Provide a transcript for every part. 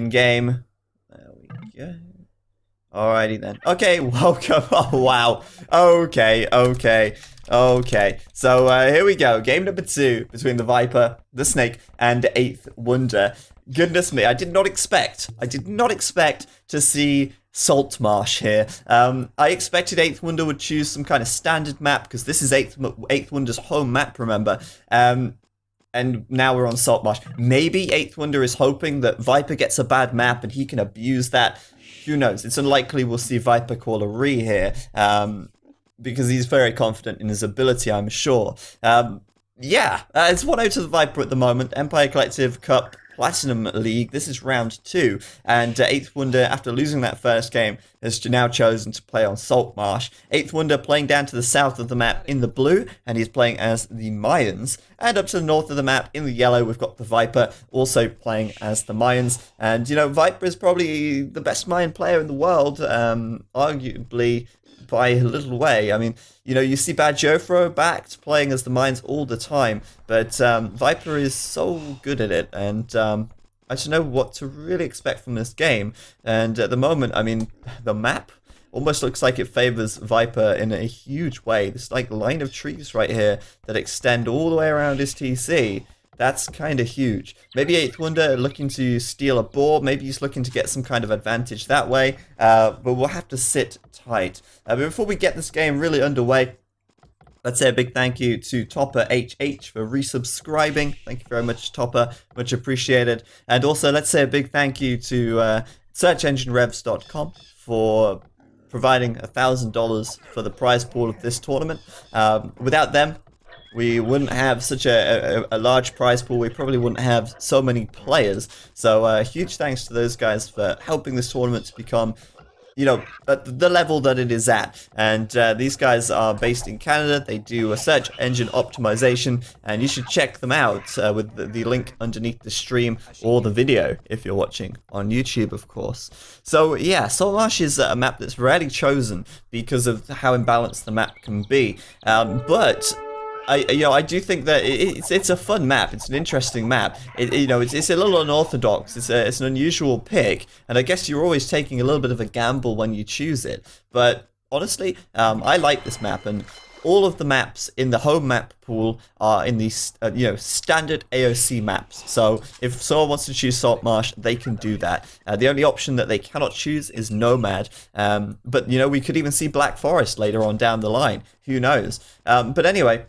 in game. There we go. Alrighty then. Okay, welcome. Oh, wow. Okay. So, here we go. Game number 2 between the Viper, the Snake, and 8th Wonder. Goodness me, I did not expect to see Saltmarsh here. I expected 8th Wonder would choose some kind of standard map, because this is 8th Wonder's home map, remember? And now we're on Saltmarsh. Maybe 8th Wonder is hoping that Viper gets a bad map and he can abuse that. Who knows? It's unlikely we'll see Viper call a re here, because he's very confident in his ability, I'm sure. Yeah, it's 1-0 to the Viper at the moment. Empire Collective Cup Platinum League. This is round 2, and 8th Wonder, after losing that first game, has now chosen to play on Saltmarsh. 8th Wonder playing down to the south of the map in the blue, and he's playing as the Mayans. And up to the north of the map in the yellow, we've got the Viper also playing as the Mayans. And, you know, Viper is probably the best Mayan player in the world, arguably by a little way. I mean, you know, you see Bad Jofro backed playing as the Mines all the time, but Viper is so good at it, and I just know what to really expect from this game. And at the moment, I mean, the map almost looks like it favors Viper in a huge way. This like line of trees right here that extend all the way around his TC. That's kind of huge. Maybe 8th Wonder looking to steal a board. Maybe he's looking to get some kind of advantage that way. But we'll have to sit tight. But before we get this game really underway, let's say a big thank you to Topper HH for resubscribing. Thank you very much, Topper. Much appreciated. And also, let's say a big thank you to SearchEngineRevs.com for providing $1,000 for the prize pool of this tournament. Without them, we wouldn't have such a large prize pool. We probably wouldn't have so many players. So huge thanks to those guys for helping this tournament to become, you know, at the level that it is at. And these guys are based in Canada. They do a search engine optimization, and you should check them out with the link underneath the stream or the video if you're watching on YouTube, of course. So yeah, Saltmarsh is a map that's rarely chosen because of how imbalanced the map can be. But I do think that it's a fun map. It's an interesting map. It's a little unorthodox. It's an unusual pick, and I guess you're always taking a little bit of a gamble when you choose it. But honestly, I like this map, and all of the maps in the home map pool are in these standard AOC maps. So if someone wants to choose Saltmarsh, they can do that. The only option that they cannot choose is Nomad. But you know, we could even see Black Forest later on down the line. Who knows? But anyway,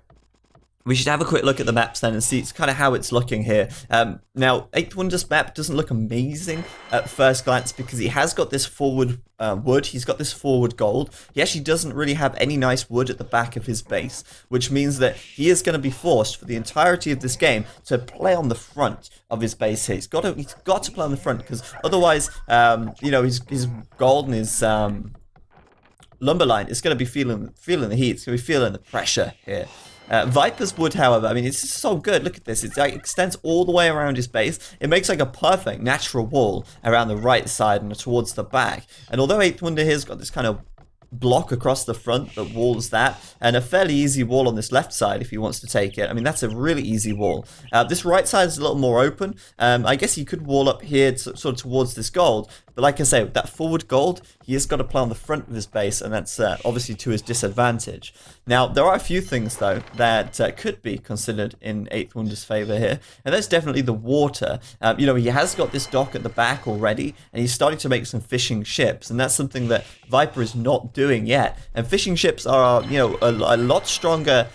we should have a quick look at the maps then and see kind of how it's looking here. Now, 8th Wonder's map doesn't look amazing at first glance because he has got this forward wood. He's got this forward gold. He actually doesn't really have any nice wood at the back of his base, which means that he is going to be forced for the entirety of this game to play on the front of his base here. He's got to play on the front, because otherwise, his gold and his lumber line is going to be feeling the heat. It's going to be feeling the pressure here. Viper's wood, however, I mean, it's so good. Look at this. It extends all the way around his base. It makes like a perfect natural wall around the right side and towards the back. And although 8th Wonder here's got this kind of block across the front that walls that, and a fairly easy wall on this left side if he wants to take it. I mean, that's a really easy wall. This right side is a little more open. I guess he could wall up here sort of towards this gold, but like I say, with that forward gold, he has got to play on the front of his base, and that's obviously to his disadvantage. Now, there are a few things, though, that could be considered in 8th Wonder's favor here, and that's definitely the water. He has got this dock at the back already, and he's starting to make some fishing ships, and that's something that Viper is not doing yet. And fishing ships are, a lot stronger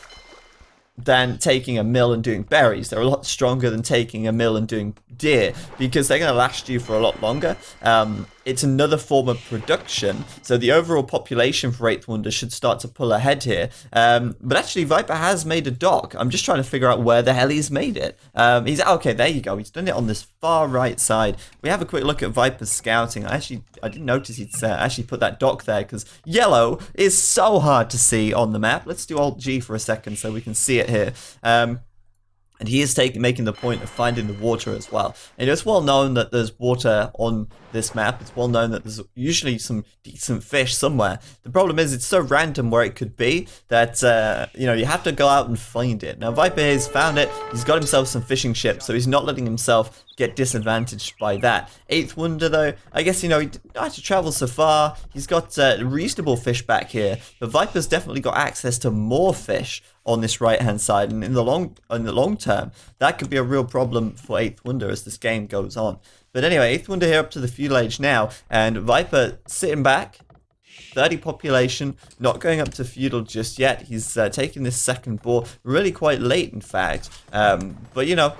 than taking a mill and doing berries. They're a lot stronger than taking a mill and doing deer, because they're going to last you for a lot longer. It's another form of production, so the overall population for 8th Wonder should start to pull ahead here. But actually, Viper has made a dock. I'm just trying to figure out where the hell he's made it. Okay, there you go. He's done it on this far right side. We have a quick look at Viper's scouting. I didn't notice he'd actually put that dock there, because yellow is so hard to see on the map. Let's do Alt G for a second so we can see it here. And he is making the point of finding the water as well. And it's well known that there's water on this map. It's well known that there's usually some decent fish somewhere. The problem is it's so random where it could be that, you know, you have to go out and find it. Now, Viper has found it. He's got himself some fishing ships, so he's not letting himself get disadvantaged by that. Eighth Wonder, though, I guess, you know, he didn't have to travel so far. He's got reasonable fish back here. But Viper's definitely got access to more fish on this right-hand side, and in the long term, that could be a real problem for Eighth Wonder as this game goes on. But anyway, Eighth Wonder here up to the feudal age now, and Viper sitting back, 30 population, not going up to feudal just yet. He's taking this second ball really quite late, in fact. But you know,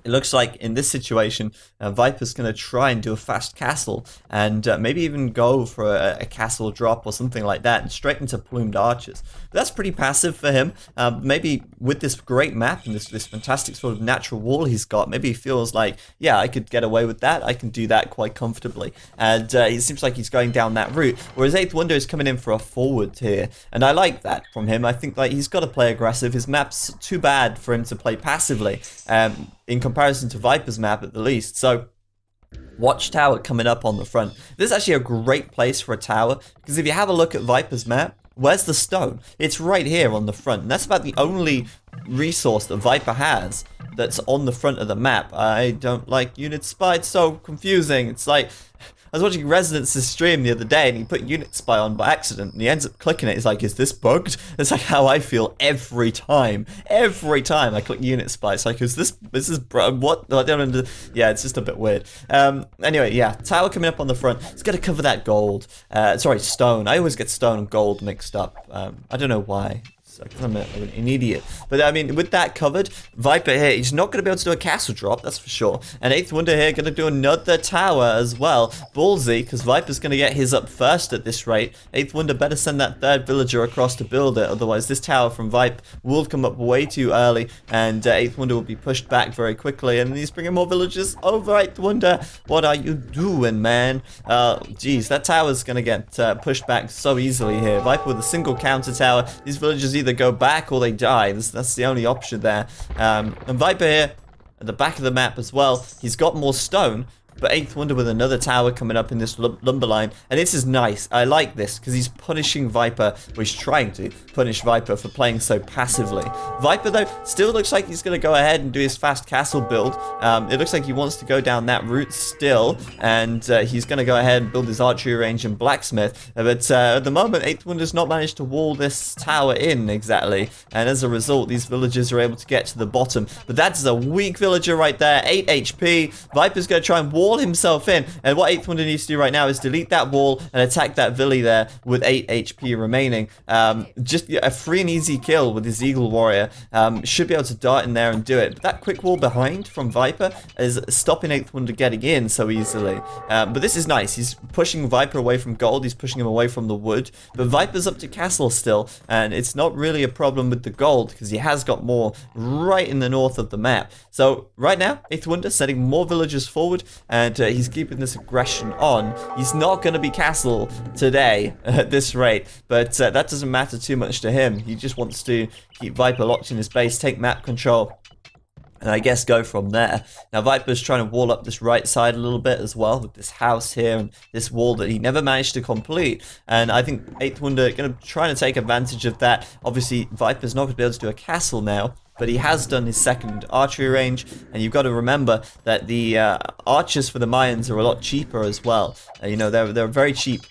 it looks like in this situation, Viper's going to try and do a fast castle and maybe even go for a castle drop or something like that and straight into plumed archers. But that's pretty passive for him. Maybe with this great map and this fantastic sort of natural wall he's got, maybe he feels like, yeah, I could get away with that. I can do that quite comfortably. And it seems like he's going down that route. Whereas Eighth Wonder is coming in for a forward here. And I like that from him. I think like he's got to play aggressive. His map's too bad for him to play passively. In comparison to Viper's map at the least. So watchtower coming up on the front. This is actually a great place for a tower, because if you have a look at Viper's map, where's the stone? It's right here on the front, and that's about the only resource that Viper has that's on the front of the map. I don't like unit spy, it's so confusing. It's like, I was watching Resonance's stream the other day and he put Unit Spy on by accident and he ends up clicking it. He's like, is this bugged? That's like how I feel every time. Every time I click Unit Spy. It's like, is this what? I don't understand. Yeah, it's just a bit weird. Anyway, yeah, tower coming up on the front. It's got to cover that gold. Sorry, stone. I always get stone and gold mixed up. I don't know why. I'm an idiot. But I mean, with that covered, Viper here, he's not going to be able to do a castle drop, that's for sure. And Eighth Wonder here going to do another tower as well. Ballsy, because Viper's going to get his up first at this rate. Eighth Wonder better send that third villager across to build it, otherwise this tower from Viper will come up way too early, and Eighth Wonder will be pushed back very quickly, and he's bringing more villagers over. Eighth Wonder, what are you doing, man? Geez, that tower's going to get pushed back so easily here. Viper with a single counter tower. These villagers either go back or they die. That's the only option there. And Viper here at the back of the map as well. He's got more stone, but Eighth Wonder with another tower coming up in this lumber line. And this is nice. I like this because he's punishing Viper, or he's trying to punish Viper for playing so passively. Viper, though, still looks like he's going to go ahead and do his fast castle build. It looks like he wants to go down that route still, and he's going to go ahead and build his archery range and blacksmith. But at the moment, Eighth Wonder's not managed to wall this tower in exactly, and as a result, these villagers are able to get to the bottom. But that's a weak villager right there, 8 HP. Viper's going to try and wall himself in, and what Eighth Wonder needs to do right now is delete that wall and attack that villi there with 8 HP remaining. Just a free and easy kill with his Eagle Warrior. Should be able to dart in there and do it. But that quick wall behind from Viper is stopping Eighth Wonder getting in so easily. But this is nice. He's pushing Viper away from gold. He's pushing him away from the wood. But Viper's up to castle still, and it's not really a problem with the gold because he has got more right in the north of the map. So right now, Eighth Wonder sending more villagers forward, and he's keeping this aggression on. He's not going to be castle today at this rate, but that doesn't matter too much to him. He just wants to keep Viper locked in his base, take map control, and I guess go from there. Now Viper's trying to wall up this right side a little bit as well with this house here and this wall that he never managed to complete. And I think Eighth Wonder going to try to take advantage of that. Obviously Viper's not going to be able to do a castle now, but he has done his second archery range, and you've got to remember that the archers for the Mayans are a lot cheaper as well. You know, they're very cheap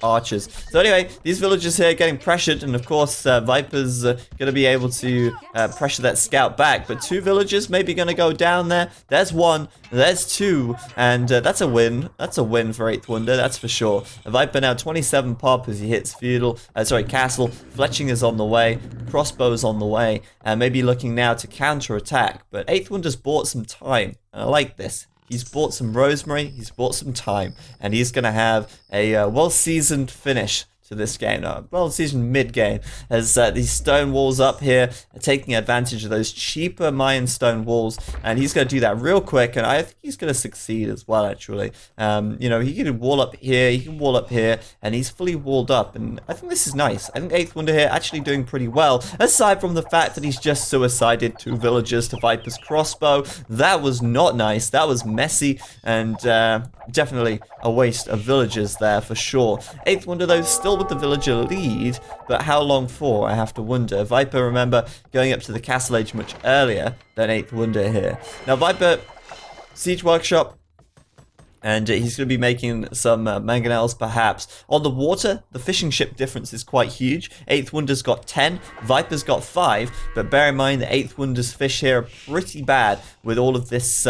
archers. So anyway, these villagers here getting pressured, and of course Viper's going to be able to pressure that scout back, but 2 villagers maybe going to go down there. There's 1, there's 2, and that's a win. That's a win for Eighth Wonder, that's for sure. Viper now 27 pop as he hits castle. Fletching is on the way, crossbow's on the way, and maybe looking now to counter-attack. But Eighth Wonder's bought some time, and I like this. He's bought some rosemary, he's bought some time, and he's going to have a well-seasoned finish to this game. Well, it's even mid-game, as these stone walls up here are taking advantage of those cheaper Mayan stone walls, and he's going to do that real quick, and I think he's going to succeed as well, actually. You know, he can wall up here, he can wall up here, and he's fully walled up, and I think this is nice. I think 8th Wonder here actually doing pretty well, aside from the fact that he's just suicided 2 villagers to Viper's crossbow. That was not nice, that was messy, and definitely a waste of villagers there for sure. 8th Wonder, though, still with the villager lead, but how long for, I have to wonder. Viper, remember, going up to the castle age much earlier than 8th Wonder here. Now, Viper, siege workshop, and he's going to be making some mangonels, perhaps. On the water, the fishing ship difference is quite huge. 8th Wonder's got 10, Viper's got 5, but bear in mind that 8th Wonder's fish here are pretty bad with all of this,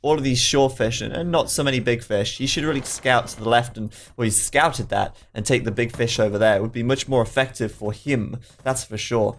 all of these shore fish and not so many big fish. He should really scout to the left, and well, he's scouted that, and take the big fish over there. It would be much more effective for him, that's for sure.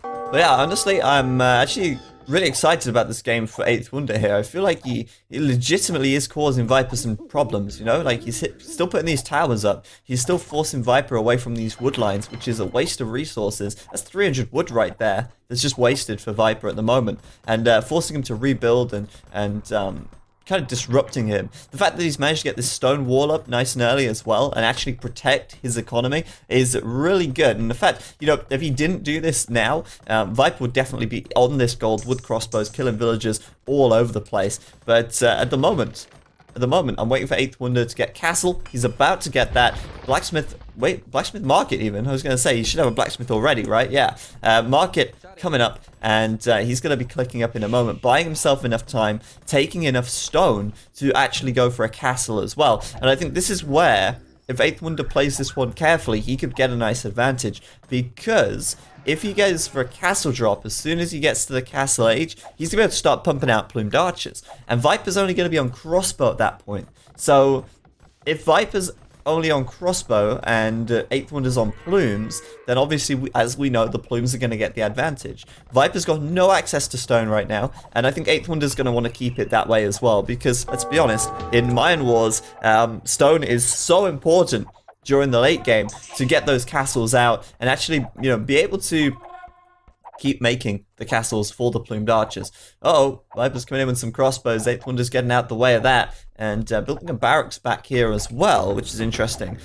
But yeah, honestly, I'm actually really excited about this game for 8th Wonder here. I feel like he legitimately is causing Viper some problems, you know? Like, he's still putting these towers up. He's still forcing Viper away from these wood lines, which is a waste of resources. That's 300 wood right there. That's just wasted for Viper at the moment. And forcing him to rebuild and kind of disrupting him. The fact that he's managed to get this stone wall up nice and early as well and actually protect his economy is really good. And the fact, you know, if he didn't do this now, Viper would definitely be on this gold wood crossbows, killing villagers all over the place. But at the moment, I'm waiting for 8th Wonder to get castle. He's about to get that blacksmith. Wait, blacksmith market even. I was going to say, he should have a blacksmith already, right? Yeah. Market coming up, and he's going to be clicking up in a moment, buying himself enough time, taking enough stone to actually go for a castle as well. And I think this is where, if 8th Wonder plays this one carefully, he could get a nice advantage, because if he goes for a castle drop, as soon as he gets to the castle age, he's going to be able to start pumping out plumed archers. And Viper's only going to be on crossbow at that point. So, if Viper's only on crossbow and 8th Wonder's on plumes, then obviously, as we know, the plumes are going to get the advantage. Viper's got no access to stone right now, and I think 8th Wonder's going to want to keep it that way as well, because, let's be honest, in Mayan Wars, stone is so important during the late game to get those castles out and actually, you know, be able to keep making the castles for the plumed archers. Uh-oh, Viper's coming in with some crossbows. 8th Wonder's getting out the way of that, and building a barracks back here as well, which is interesting.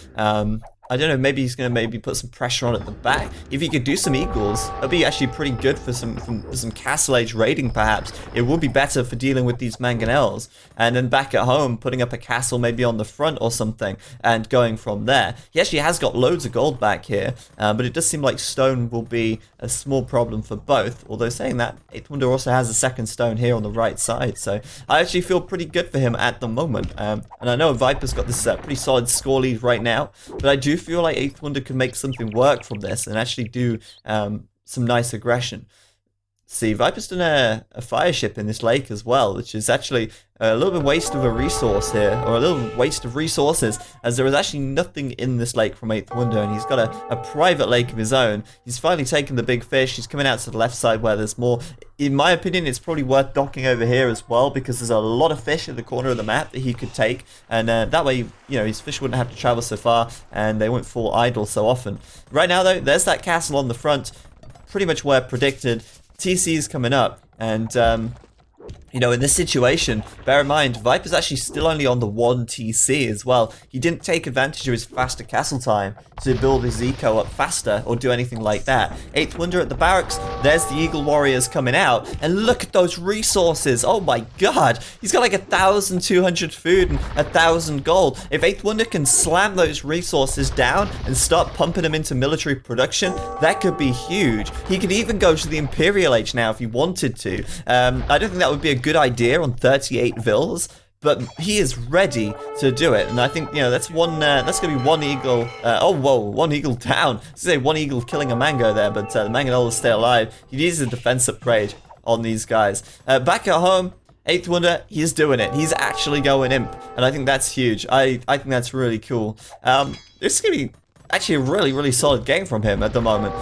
I don't know, maybe he's going to put some pressure on at the back. If he could do some eagles, that'd be actually pretty good for some castle age raiding, perhaps. It would be better for dealing with these mangonels. And then back at home, putting up a castle maybe on the front or something, and going from there. He actually has got loads of gold back here, but it does seem like stone will be a small problem for both. Although saying that, 8th Wonder also has a second stone here on the right side, so I actually feel pretty good for him at the moment. And I know Viper's got this pretty solid score lead right now, but I do feel like 8th Wonder could make something work from this and actually do some nice aggression. See, Viper's done a fire ship in this lake as well, which is actually a little bit waste of a resource here, or a little waste of resources, as there is actually nothing in this lake from 8th Wonder, and he's got a private lake of his own. He's finally taken the big fish. He's coming out to the left side where there's more. In my opinion, it's probably worth docking over here as well, because there's a lot of fish in the corner of the map that he could take, and that way, you know, his fish wouldn't have to travel so far, and they wouldn't fall idle so often. Right now, though, there's that castle on the front, pretty much where predicted. TC is coming up, and you know, in this situation, bear in mind, Viper's actually still only on the 1 TC as well. He didn't take advantage of his faster castle time to build his eco up faster or do anything like that. 8th Wonder at the barracks, there's the Eagle Warriors coming out, and look at those resources. Oh my god, he's got like 1,200 food and 1,000 gold. If 8th Wonder can slam those resources down and start pumping them into military production, that could be huge. He could even go to the Imperial Age now if he wanted to. I don't think that would be a good idea on 38 vills, but he is ready to do it, and I think, you know, that's one. That's gonna be one eagle. Oh whoa, one eagle down. I say one eagle killing a mango there, but the mangonel will stay alive. He needs a defense upgrade on these guys. Back at home, 8th Wonder, he's doing it. He's actually going imp, and I think that's huge. I think that's really cool. This is gonna be actually a really, really solid game from him at the moment.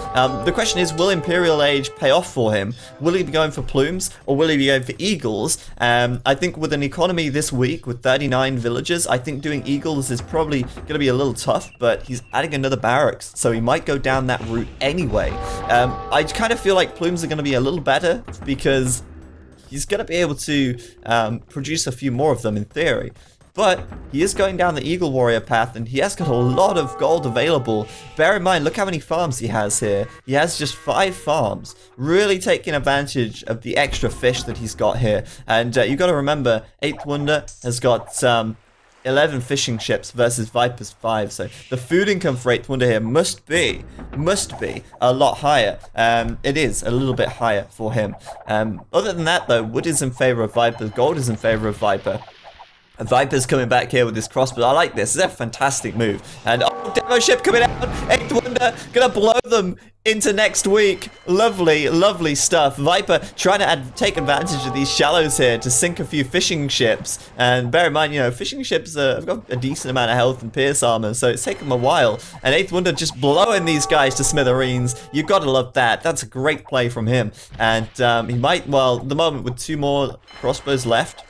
The question is, will Imperial Age pay off for him? Will he be going for plumes, or will he be going for eagles? I think with an economy this week with 39 villagers, I think doing eagles is probably going to be a little tough, but he's adding another barracks, so he might go down that route anyway. I kind of feel like plumes are going to be a little better because he's going to be able to produce a few more of them in theory. But he is going down the Eagle Warrior path, and he has got a lot of gold available. Bear in mind, look how many farms he has here. He has just 5 farms, really taking advantage of the extra fish that he's got here. And you've got to remember, 8th Wonder has got 11 fishing ships versus Viper's 5. So the food income for 8th Wonder here must be a lot higher. It is a little bit higher for him. Other than that, though, wood is in favor of Viper, gold is in favor of Viper. Viper's coming back here with this crossbow. I like this. This is a fantastic move. And oh, demo ship coming out. 8th Wonder gonna blow them into next week. Lovely, lovely stuff. Viper trying to take advantage of these shallows here to sink a few fishing ships. And bear in mind, you know, fishing ships have got a decent amount of health and pierce armor, so it's taken them a while. And 8th Wonder just blowing these guys to smithereens. You've got to love that. That's a great play from him. And he might, well, at the moment with 2 more crossbows left,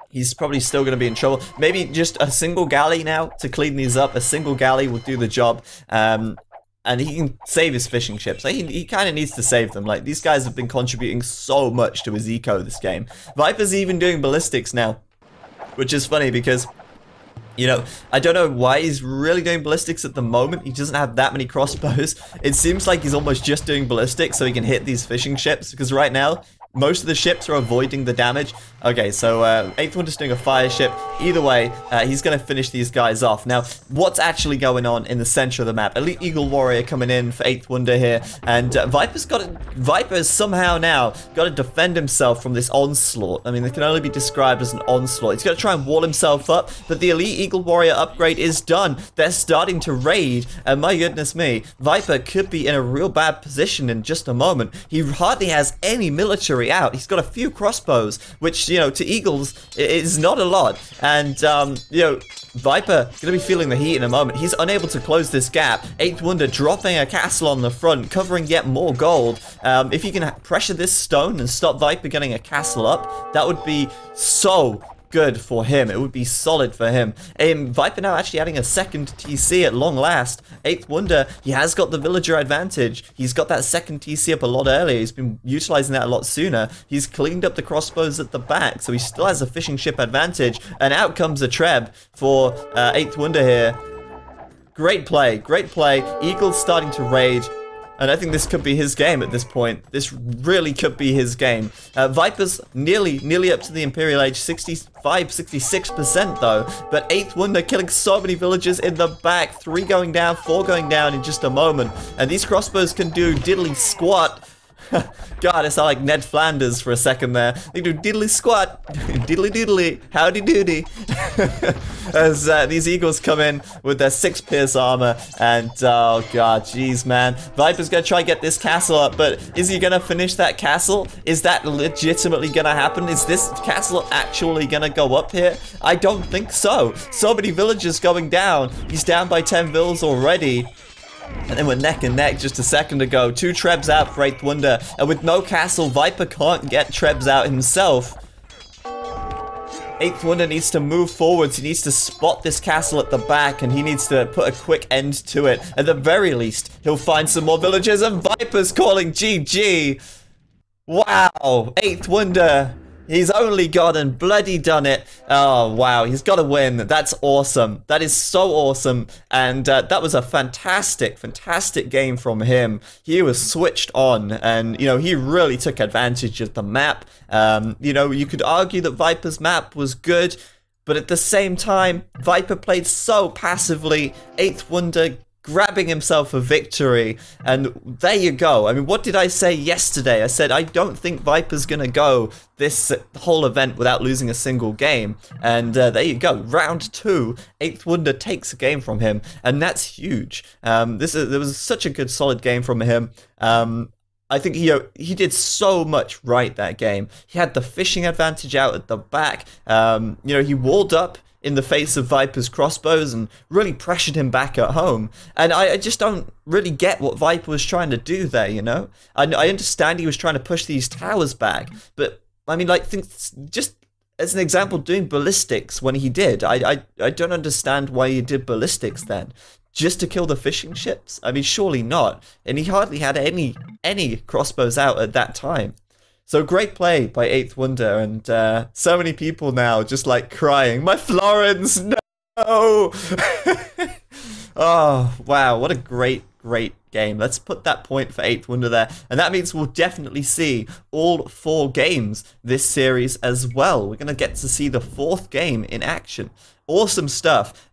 he's probably still going to be in trouble. Maybe just a single galley now to clean these up. A single galley will do the job. And he can save his fishing ships. Like, he kind of needs to save them. Like, these guys have been contributing so much to his eco this game. Viper's even doing ballistics now, which is funny because, you know, I don't know why he's really doing ballistics at the moment. He doesn't have that many crossbows. It seems like he's almost just doing ballistics so he can hit these fishing ships, because right now, most of the ships are avoiding the damage. Okay, so 8th Wonder's doing a fire ship. Either way, he's going to finish these guys off. Now, what's actually going on in the center of the map? Elite Eagle Warrior coming in for 8th Wonder here. And Viper's somehow now got to defend himself from this onslaught. I mean, it can only be described as an onslaught. He's got to try and wall himself up, but the Elite Eagle Warrior upgrade is done. They're starting to raid, and my goodness me, Viper could be in a real bad position in just a moment. He hardly has any military out. He's got a few crossbows, which, you know, to eagles is not a lot. And you know, Viper gonna be feeling the heat in a moment. He's unable to close this gap. 8th Wonder dropping a castle on the front, covering yet more gold. If you can pressure this stone and stop Viper getting a castle up, that would be so good for him. It would be solid for him. Viper now actually adding a second TC at long last. 8th Wonder, he has got the villager advantage. He's got that second TC up a lot earlier. He's been utilizing that a lot sooner. He's cleaned up the crossbows at the back, so he still has a fishing ship advantage. And out comes a treb for 8th Wonder here. Great play, great play. Eagle's starting to raid. And I think this could be his game at this point. This really could be his game. Viper's nearly up to the Imperial Age, 65, 66% though. But 8th Wonder killing so many villagers in the back. 3 going down, 4 going down in just a moment. And these crossbows can do diddly squat. God, I sound like Ned Flanders for a second there. They do diddly squat, diddly doodly, howdy doody. As these eagles come in with their 6 pierce armor, and oh god, jeez, man. Viper's gonna try and get this castle up, but is he gonna finish that castle? Is that legitimately gonna happen? Is this castle actually gonna go up here? I don't think so. So many villagers going down. He's down by 10 vills already. And then we're neck and neck just a second ago. 2 trebs out for 8th Wonder. And with no castle, Viper can't get trebs out himself. 8th Wonder needs to move forwards. He needs to spot this castle at the back, and he needs to put a quick end to it. At the very least, he'll find some more villagers, and Viper's calling GG. Wow, 8th Wonder. He's only gone and bloody done it. Oh, wow. He's got to win. That's awesome. That is so awesome. And that was a fantastic, fantastic game from him. He was switched on, and, you know, he really took advantage of the map. You know, you could argue that Viper's map was good, but at the same time, Viper played so passively. 8th Wonder grabbing himself a victory, and there you go. I mean, what did I say yesterday? I said I don't think Viper's gonna go this whole event without losing a single game, and there you go. Round 2, 8th Wonder takes a game from him, and that's huge. There was such a good solid game from him. I think he did so much right that game. He had the fishing advantage out at the back. You know, he walled up in the face of Viper's crossbows and really pressured him back at home. And I just don't really get what Viper was trying to do there, you know? I understand he was trying to push these towers back, but I mean, like, just as an example, doing ballistics when he did, I don't understand why he did ballistics then. Just to kill the fishing ships? I mean, surely not. And he hardly had any crossbows out at that time. So great play by 8th Wonder, and so many people now just like crying, my Florence, no! Oh, wow, what a great game. Let's put that point for 8th Wonder there, and that means we'll definitely see all 4 games this series as well. We're going to get to see the 4th game in action. Awesome stuff.